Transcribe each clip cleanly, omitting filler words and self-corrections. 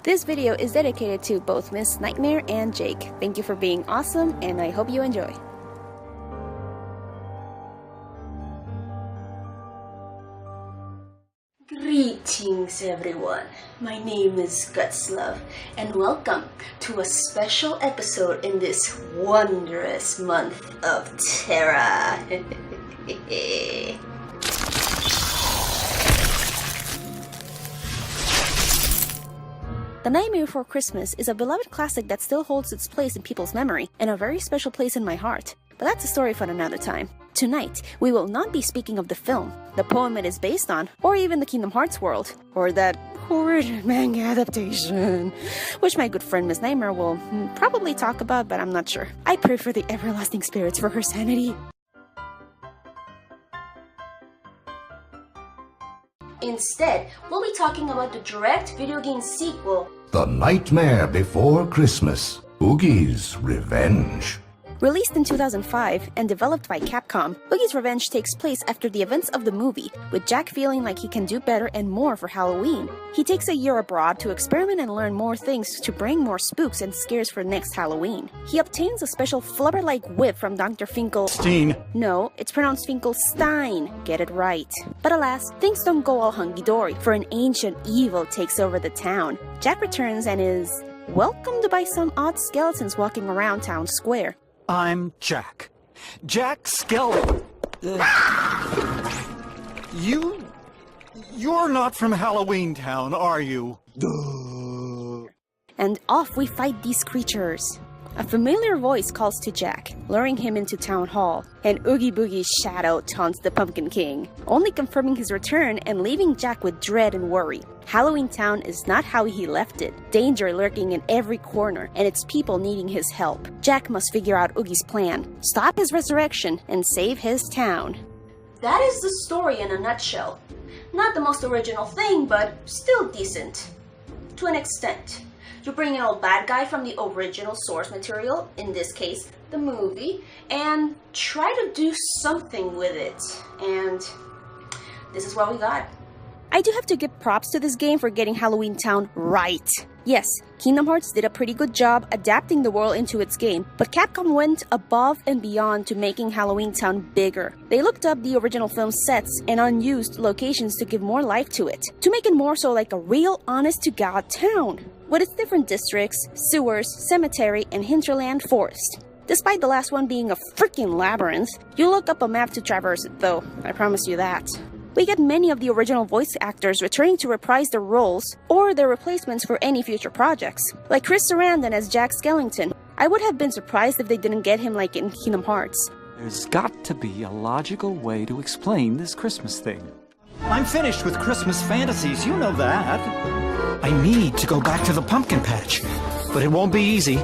This video is dedicated to both Miss Nightmare and Jake. Thank you for being awesome, and I hope you enjoy. Greetings everyone, my name is Gutslove, and welcome to a special episode in this wondrous month of terror. The Nightmare Before Christmas is a beloved classic that still holds its place in people's memory, and a very special place in my heart. But that's a story for another time. Tonight, we will not be speaking of the film, the poem it is based on, or even the Kingdom Hearts world, or that horrid manga adaptation, which my good friend Miss Nightmare will probably talk about, but I'm not sure. I pray for the everlasting spirits for her sanity. Instead, we'll be talking about the direct video game sequel, The Nightmare Before Christmas, Oogie's Revenge. Released in 2005 and developed by Capcom, Oogie's Revenge takes place after the events of the movie, with Jack feeling like he can do better and more for Halloween. He takes a year abroad to experiment and learn more things to bring more spooks and scares for next Halloween. He obtains a special flubber-like whip from Dr. Finkelstein. No, it's pronounced Finkelstein. Get it right. But alas, things don't go all hunky-dory, for an ancient evil takes over the town. Jack returns and is welcomed by some odd skeletons walking around town square. I'm Jack. Jack Skellington. You're not from Halloween Town, are you? And off we fight these creatures. A familiar voice calls to Jack, luring him into Town Hall, and Oogie Boogie's shadow taunts the Pumpkin King, only confirming his return and leaving Jack with dread and worry. Halloween Town is not how he left it, danger lurking in every corner, and its people needing his help. Jack must figure out Oogie's plan, stop his resurrection, and save his town. That is the story in a nutshell. Not the most original thing, but still decent. To an extent. You bring an old bad guy from the original source material, in this case, the movie, and try to do something with it. And this is what we got. I do have to give props to this game for getting Halloween Town right. Yes, Kingdom Hearts did a pretty good job adapting the world into its game, but Capcom went above and beyond to making Halloween Town bigger. They looked up the original film sets and unused locations to give more life to it, to make it more so like a real honest-to-God town, with its different districts, sewers, cemetery, and hinterland forest. Despite the last one being a freaking labyrinth, you look up a map to traverse it though, I promise you that. We get many of the original voice actors returning to reprise their roles or their replacements for any future projects, like Chris Sarandon as Jack Skellington. I would have been surprised if they didn't get him like in Kingdom Hearts. There's got to be a logical way to explain this Christmas thing. I'm finished with Christmas fantasies, you know that. I need to go back to the pumpkin patch, but it won't be easy.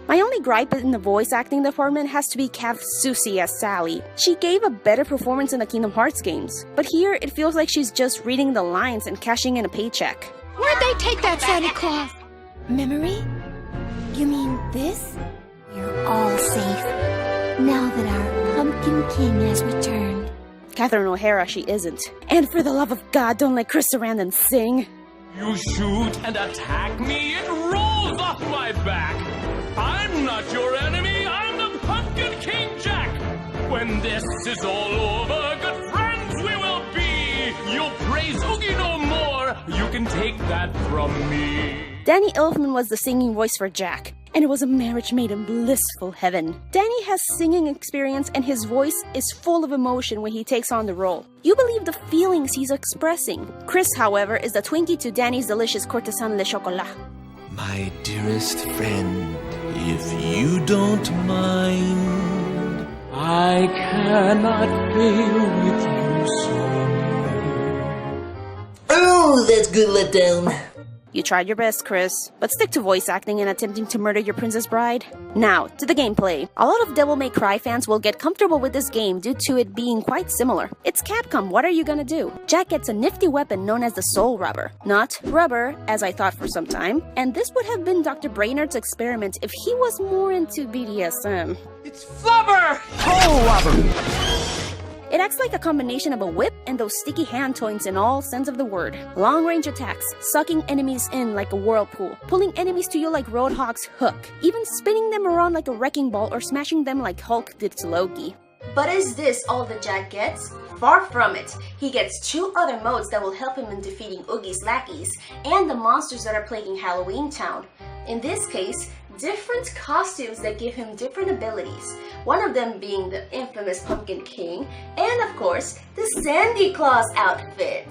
My only gripe in the voice acting department has to be Susie as Sally. She gave a better performance in the Kingdom Hearts games, but here it feels like she's just reading the lines and cashing in a paycheck. Where'd they take that Santa Claus? Memory? You mean this? You're all safe, now that our Pumpkin King has returned. Catherine O'Hara she isn't. And for the love of God, don't let Chris Sarandon sing. You shoot and attack me, it rolls off my back. I'm not your enemy, I'm the Pumpkin King Jack. When this is all over, good friends we will be. You'll praise Oogie no more, you can take that from me. Danny Elfman was the singing voice for Jack, and it was a marriage made in blissful heaven. Danny has singing experience and his voice is full of emotion when he takes on the role. You believe the feelings he's expressing. Chris, however, is the Twinkie to Danny's delicious courtesan le chocolat. My dearest friend, if you don't mind, I cannot fail with you so. oh, that's good letdown. You tried your best, Chris, but stick to voice acting and attempting to murder your princess bride. Now, to the gameplay. A lot of Devil May Cry fans will get comfortable with this game due to it being quite similar. It's Capcom, what are you gonna do? Jack gets a nifty weapon known as the Soul Rubber. Not rubber, as I thought for some time, and this would have been Dr. Brainerd's experiment if he was more into BDSM. It's Flubber! Oh, Robert! It acts like a combination of a whip and those sticky hand toys in all sense of the word. Long-range attacks, sucking enemies in like a whirlpool, pulling enemies to you like Roadhog's hook, even spinning them around like a wrecking ball or smashing them like Hulk did to Loki. But is this all that Jack gets? Far from it. He gets 2 other modes that will help him in defeating Oogie's lackeys and the monsters that are plaguing Halloween Town. In this case, different costumes that give him different abilities, one of them being the infamous Pumpkin King, and of course, the Sandy Claus outfit.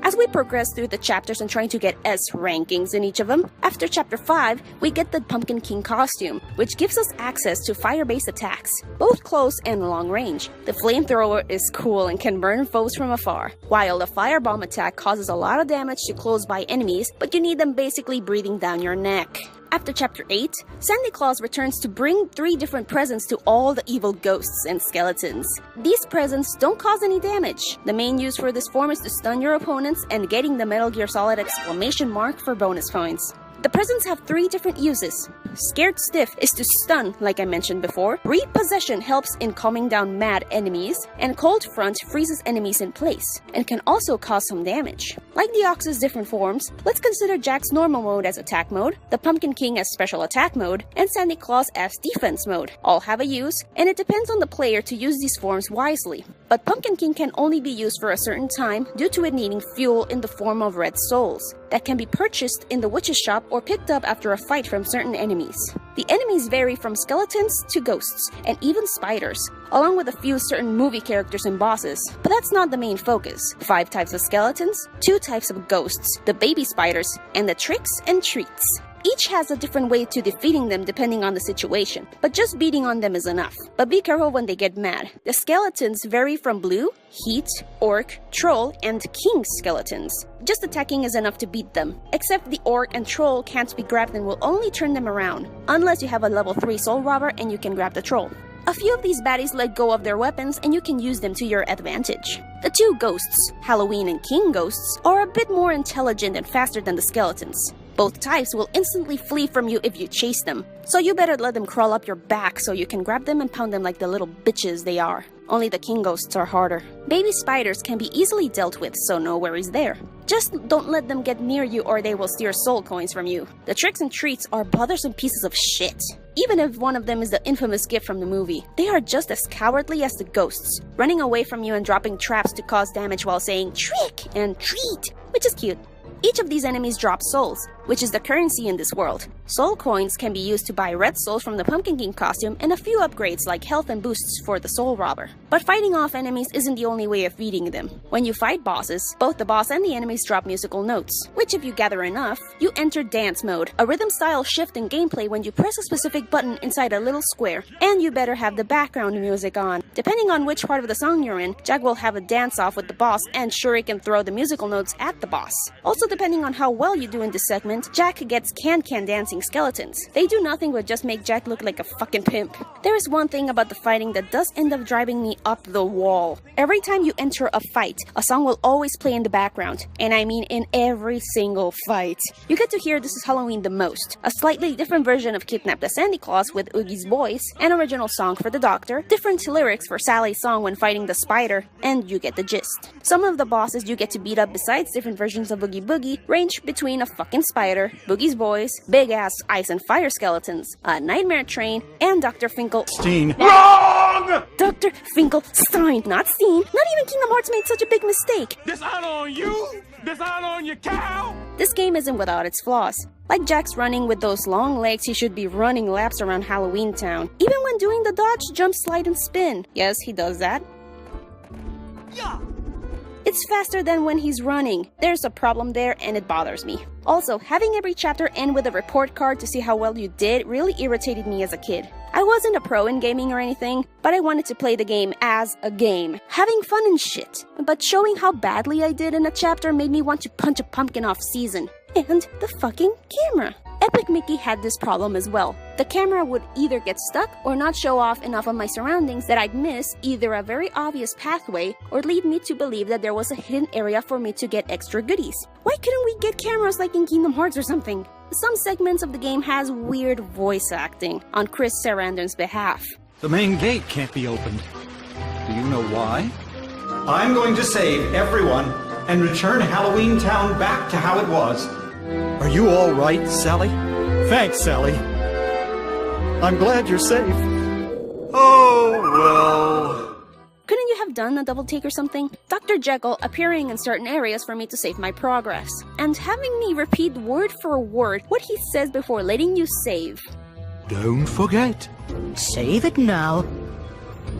As we progress through the chapters and trying to get S rankings in each of them, after chapter 5, we get the Pumpkin King costume, which gives us access to fire-based attacks, both close and long range. The flamethrower is cool and can burn foes from afar, while the firebomb attack causes a lot of damage to close-by enemies, but you need them basically breathing down your neck. After chapter 8, Santa Claus returns to bring 3 different presents to all the evil ghosts and skeletons. These presents don't cause any damage. The main use for this form is to stun your opponents and getting the Metal Gear Solid exclamation mark for bonus points. The presents have 3 different uses. Scared Stiff is to stun, like I mentioned before. Repossession helps in calming down mad enemies. And Cold Front freezes enemies in place, and can also cause some damage. Like the Ox's different forms, let's consider Jack's normal mode as attack mode, the Pumpkin King as special attack mode, and Santa Claus as defense mode. All have a use, and it depends on the player to use these forms wisely. But Pumpkin King can only be used for a certain time due to it needing fuel in the form of red souls that can be purchased in the witch's shop or picked up after a fight from certain enemies. The enemies vary from skeletons to ghosts, and even spiders, along with a few certain movie characters and bosses. But that's not the main focus. 5 types of skeletons, 2 types of ghosts, the baby spiders, and the tricks and treats. Each has a different way to defeating them depending on the situation, but just beating on them is enough. But be careful when they get mad. The skeletons vary from blue, heat, orc, troll, and king skeletons. Just attacking is enough to beat them, except the orc and troll can't be grabbed and will only turn them around, unless you have a level 3 soul robber and you can grab the troll. A few of these baddies let go of their weapons and you can use them to your advantage. The 2 ghosts, Halloween and King ghosts, are a bit more intelligent and faster than the skeletons. Both types will instantly flee from you if you chase them, so you better let them crawl up your back so you can grab them and pound them like the little bitches they are. Only the king ghosts are harder. Baby spiders can be easily dealt with, so no worries there. Just don't let them get near you or they will steal soul coins from you. The tricks and treats are bothersome pieces of shit. Even if one of them is the infamous gift from the movie, they are just as cowardly as the ghosts, running away from you and dropping traps to cause damage while saying trick and treat, which is cute. Each of these enemies drops souls, which is the currency in this world. Soul coins can be used to buy red souls from the Pumpkin King costume and a few upgrades like health and boosts for the soul robber. But fighting off enemies isn't the only way of beating them. When you fight bosses, both the boss and the enemies drop musical notes, which if you gather enough, you enter dance mode, a rhythm-style shift in gameplay when you press a specific button inside a little square, and you better have the background music on. Depending on which part of the song you're in, Jack will have a dance-off with the boss and Shuri can throw the musical notes at the boss. Also, depending on how well you do in this segment, Jack gets can-can dancing skeletons. They do nothing but just make Jack look like a fucking pimp. There is one thing about the fighting that does end up driving me up the wall. Every time you enter a fight, a song will always play in the background, and I mean in every single fight. You get to hear This Is Halloween the most, a slightly different version of Kidnap the Sandy Claus with Oogie's voice, an original song for the Doctor, different lyrics for Sally's song when fighting the spider, and you get the gist. Some of the bosses you get to beat up besides different versions of Oogie Boogie range between a fucking spider, Boogie's voice, big-ass ice and fire skeletons, a nightmare train, and Dr. Finkelstein. Wrong! Dr. Finkelstein, not Steen. Not even Kingdom Hearts made such a big mistake. Dishonor on you? Dishonor on your cow? This game isn't without its flaws. Like Jack's running with those long legs, he should be running laps around Halloween Town. Even when doing the dodge, jump, slide, and spin. Yes, he does that. Yeah. It's faster than when he's running. There's a problem there and it bothers me. Also, having every chapter end with a report card to see how well you did really irritated me as a kid. I wasn't a pro in gaming or anything, but I wanted to play the game as a game, having fun and shit. But showing how badly I did in a chapter made me want to punch a pumpkin off season. And the fucking camera. Epic Mickey had this problem as well. The camera would either get stuck or not show off enough of my surroundings that I'd miss either a very obvious pathway or lead me to believe that there was a hidden area for me to get extra goodies. Why couldn't we get cameras like in Kingdom Hearts or something? Some segments of the game has weird voice acting on Chris Sarandon's behalf. The main gate can't be opened. Do you know why? I'm going to save everyone and return Halloween Town back to how it was. Are you all right, Sally? Thanks, Sally. I'm glad you're safe. Oh, well... Couldn't you have done a double take or something? Dr. Jekyll appearing in certain areas for me to save my progress, and having me repeat word for word what he says before letting you save. Don't forget. Save it now,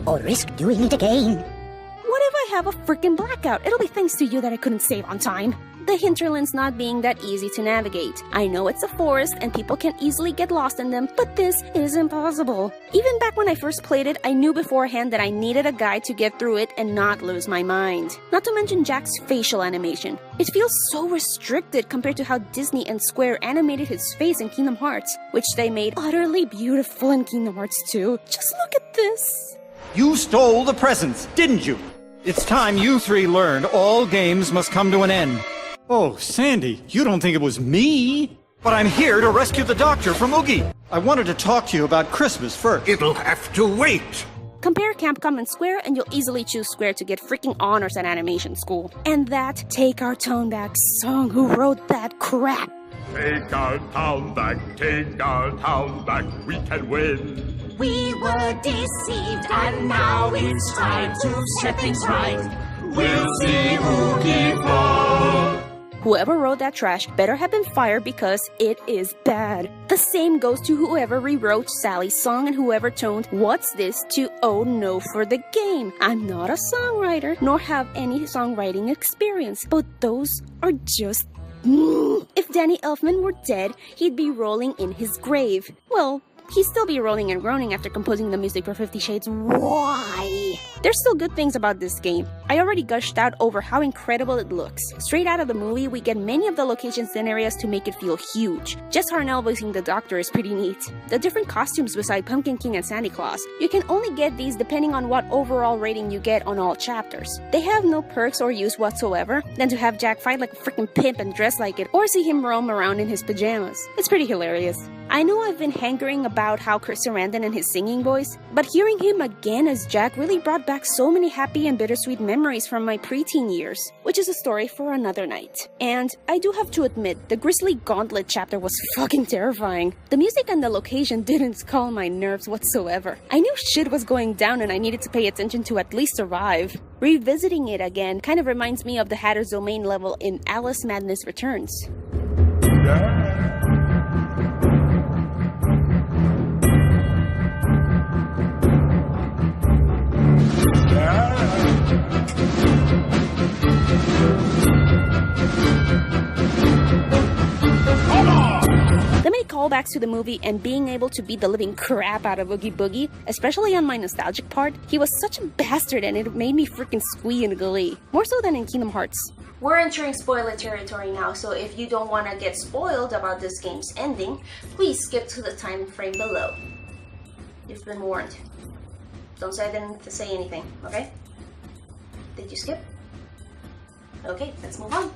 or risk doing it again. What if I have a freaking blackout? It'll be thanks to you that I couldn't save on time. The hinterlands not being that easy to navigate. I know it's a forest and people can easily get lost in them, but this is impossible. Even back when I first played it, I knew beforehand that I needed a guide to get through it and not lose my mind. Not to mention Jack's facial animation. It feels so restricted compared to how Disney and Square animated his face in Kingdom Hearts, which they made utterly beautiful in Kingdom Hearts 2. Just look at this. You stole the presents, didn't you? It's time you three learned all games must come to an end. Oh, Sandy, you don't think it was me? But I'm here to rescue the doctor from Oogie. I wanted to talk to you about Christmas first. It'll have to wait. Compare Capcom and Square and you'll easily choose Square to get freaking honors at animation school. And that Take Our Town Back song, who wrote that crap? Take our town back, we can win. We were deceived, and now it's time to set things right. We'll see Oogie fall. Whoever wrote that trash better have been fired because it is bad. The same goes to whoever rewrote Sally's song and whoever toned What's This to Oh No for the game. I'm not a songwriter, nor have any songwriting experience, but those are just... If Danny Elfman were dead, he'd be rolling in his grave. Well, he'd still be rolling and groaning after composing the music for 50 Shades. Why? There's still good things about this game. I already gushed out over how incredible it looks. Straight out of the movie, we get many of the locations and areas to make it feel huge. Jess Harnell voicing the Doctor is pretty neat. The different costumes beside Pumpkin King and Santa Claus. You can only get these depending on what overall rating you get on all chapters. They have no perks or use whatsoever than to have Jack fight like a freaking pimp and dress like it, or see him roam around in his pajamas. It's pretty hilarious. I know I've been hankering about how Chris Sarandon and his singing voice, but hearing him again as Jack really brought back so many happy and bittersweet memories from my preteen years, which is a story for another night. And I do have to admit, the Grizzly Gauntlet chapter was fucking terrifying. The music and the location didn't calm my nerves whatsoever. I knew shit was going down and I needed to pay attention to at least survive. Revisiting it again kind of reminds me of the Hatter's Domain level in Alice Madness Returns. The many callbacks to the movie and being able to beat the living crap out of Oogie Boogie, especially on my nostalgic part, he was such a bastard and it made me freaking squee in glee. More so than in Kingdom Hearts. We're entering spoiler territory now, so if you don't want to get spoiled about this game's ending, please skip to the time frame below. You've been warned. Don't say I didn't say anything, okay? Did you skip? Okay, let's move on.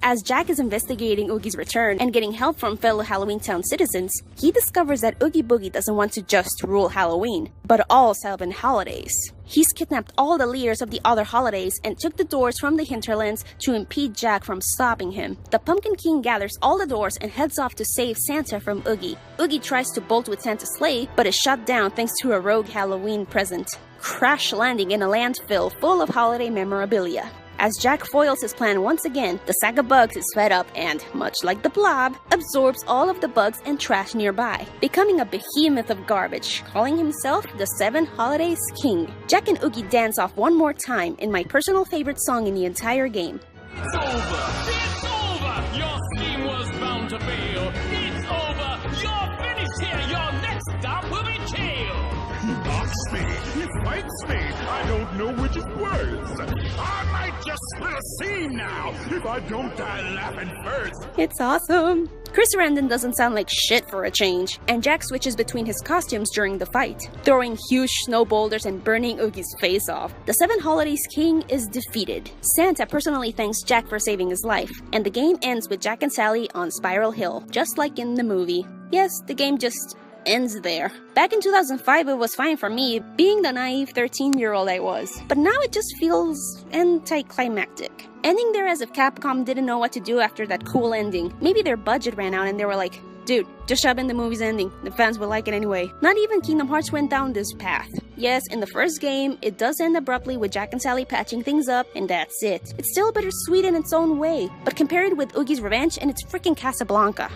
As Jack is investigating Oogie's return and getting help from fellow Halloween Town citizens, he discovers that Oogie Boogie doesn't want to just rule Halloween, but all Sylvan holidays. He's kidnapped all the leaders of the other holidays and took the doors from the hinterlands to impede Jack from stopping him. The Pumpkin King gathers all the doors and heads off to save Santa from Oogie. Oogie tries to bolt with Santa's sleigh, but is shot down thanks to a rogue Halloween present, crash landing in a landfill full of holiday memorabilia. As Jack foils his plan once again, the sack of bugs is fed up and, much like the blob, absorbs all of the bugs and trash nearby, becoming a behemoth of garbage, calling himself the Seven Holidays King. Jack and Oogie dance off one more time in my personal favorite song in the entire game. It's over! It's over! Your scheme was bound to fail! It's over! You're finished here! Your next stop will be jail! He knocks me! He fights me! I don't know which is worse! I might just split a seam now if I don't die laughing first! It's awesome! Chris Sarandon doesn't sound like shit for a change, and Jack switches between his costumes during the fight, throwing huge snow boulders and burning Oogie's face off. The Seven Holidays King is defeated. Santa personally thanks Jack for saving his life, and the game ends with Jack and Sally on Spiral Hill, just like in the movie. Yes, the game just ends there. Back in 2005, it was fine for me, being the naive 13-year-old I was. But now it just feels anticlimactic. Ending there as if Capcom didn't know what to do after that cool ending. Maybe their budget ran out and they were like, dude, just shove in the movie's ending. The fans will like it anyway. Not even Kingdom Hearts went down this path. Yes, in the first game, it does end abruptly with Jack and Sally patching things up, and that's it. It's still bittersweet in its own way, but compare it with Oogie's Revenge and it's freaking Casablanca.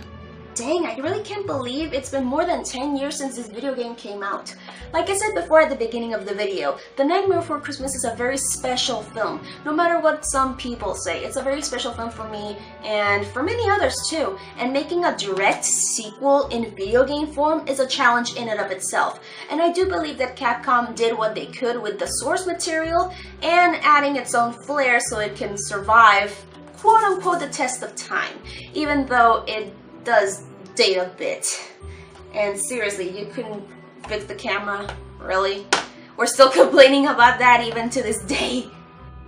Dang, I really can't believe it's been more than 10 years since this video game came out. Like I said before at the beginning of the video, The Nightmare Before Christmas is a very special film. No matter what some people say, it's a very special film for me and for many others too. And making a direct sequel in video game form is a challenge in and of itself. And I do believe that Capcom did what they could with the source material and adding its own flair so it can survive, quote unquote, the test of time, even though it does date a bit. And seriously, you couldn't fix the camera? Really? We're still complaining about that even to this day.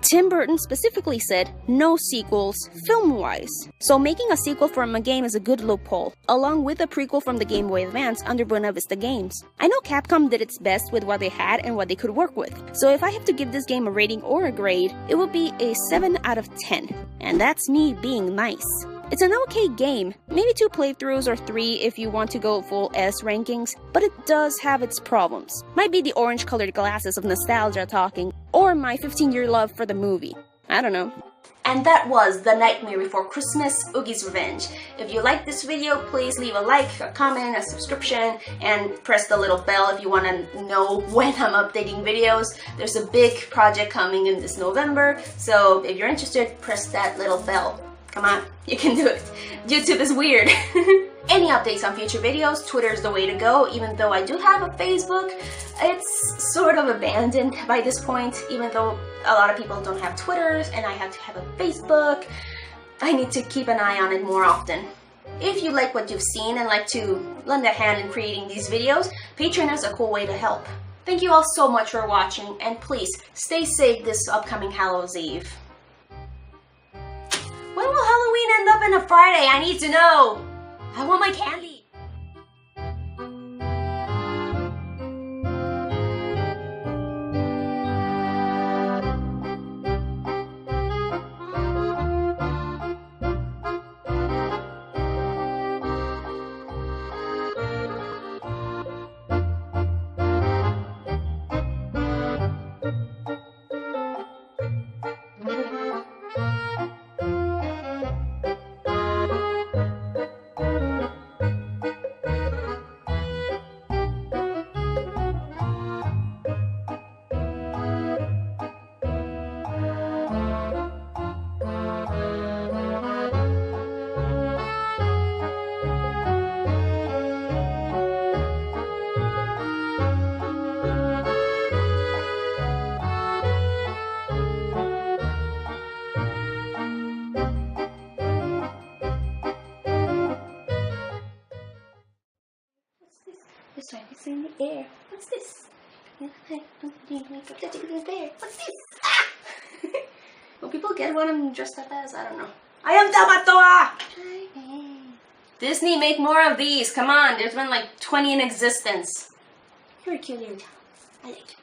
Tim Burton specifically said no sequels film-wise. So making a sequel from a game is a good loophole, along with a prequel from the Game Boy Advance under Buena Vista Games. I know Capcom did its best with what they had and what they could work with, so if I have to give this game a rating or a grade, it would be a 7 out of 10. And that's me being nice. It's an okay game, maybe 2 playthroughs or 3 if you want to go full S rankings, but it does have its problems. Might be the orange-colored glasses of nostalgia talking, or my 15-year love for the movie. I don't know. And that was The Nightmare Before Christmas, Oogie's Revenge. If you liked this video, please leave a like, a comment, a subscription, and press the little bell if you want to know when I'm updating videos. There's a big project coming in this November, so if you're interested, press that little bell. Come on, you can do it. YouTube is weird. Any updates on future videos, Twitter is the way to go. Even though I do have a Facebook, it's sort of abandoned by this point. Even though a lot of people don't have Twitters and I have to have a Facebook, I need to keep an eye on it more often. If you like what you've seen and like to lend a hand in creating these videos, Patreon is a cool way to help. Thank you all so much for watching, and please stay safe this upcoming Hallows Eve. When will Halloween end up in a Friday? I need to know! I want my candy! This time it's in the air. What's this? What's this? Ah! Will people get what I'm dressed up as? I don't know. I am Tamatoa! Disney, make more of these. Come on, there's been like 20 in existence. You're a cute little child. I like you.